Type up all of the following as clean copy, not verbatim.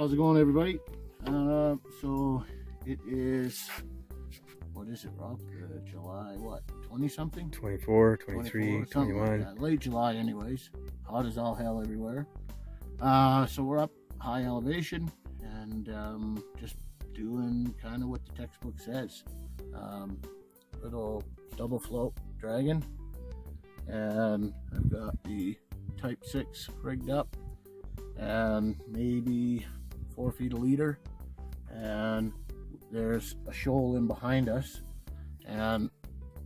How's it going, everybody? So it is, what is it, Rob? July, what, 20 something? 24, 23, 21. Like late July anyways. Hot as all hell everywhere. So we're up high elevation and just doing kind of what the textbook says. Little double float dragon, and I've got the Type 6 rigged up and maybe 4 feet a leader, and there's a shoal in behind us and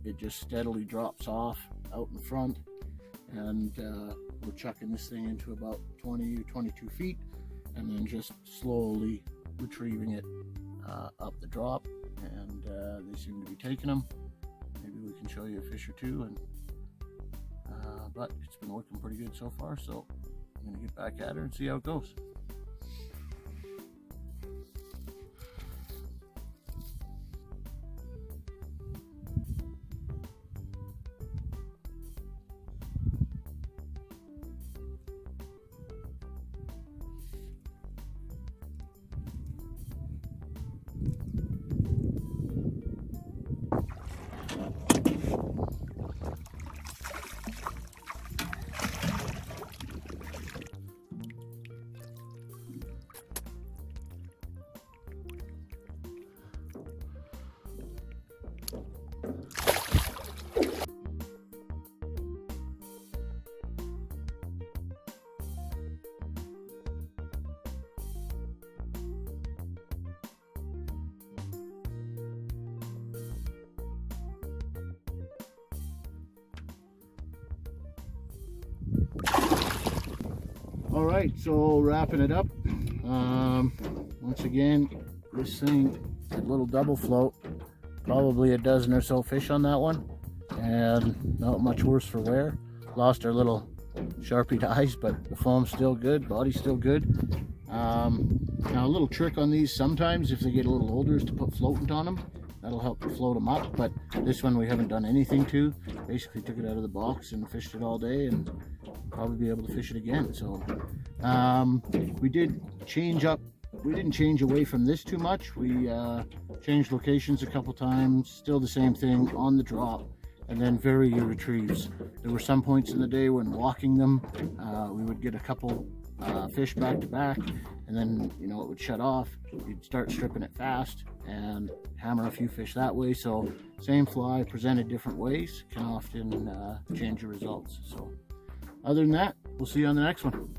it just steadily drops off out in front, and we're chucking this thing into about 20 or 22 feet and then just slowly retrieving it up the drop, and they seem to be taking them. Maybe we can show you a fish or two, and but it's been working pretty good so far, so I'm gonna get back at her and see how it goes. All right, so wrapping it up. Once again, this thing, a little double float, probably a dozen or so fish on that one, and not much worse for wear. Lost our little Sharpie eyes, but the foam's still good, body's still good. Now a little trick on these sometimes, if they get a little older, is to put floatant on them. That'll help to float them up, but this one we haven't done anything to. Basically took it out of the box and fished it all day, and probably be able to fish it again. So we did change up. We didn't change away from this too much. We changed locations a couple times, still the same thing on the drop, and then vary your retrieves. There were some points in the day when walking them, we would get a couple fish back to back, and then it would shut off. You'd start stripping it fast and hammer a few fish that way. So same fly presented different ways can often change your results. So other than that, we'll see you on the next one.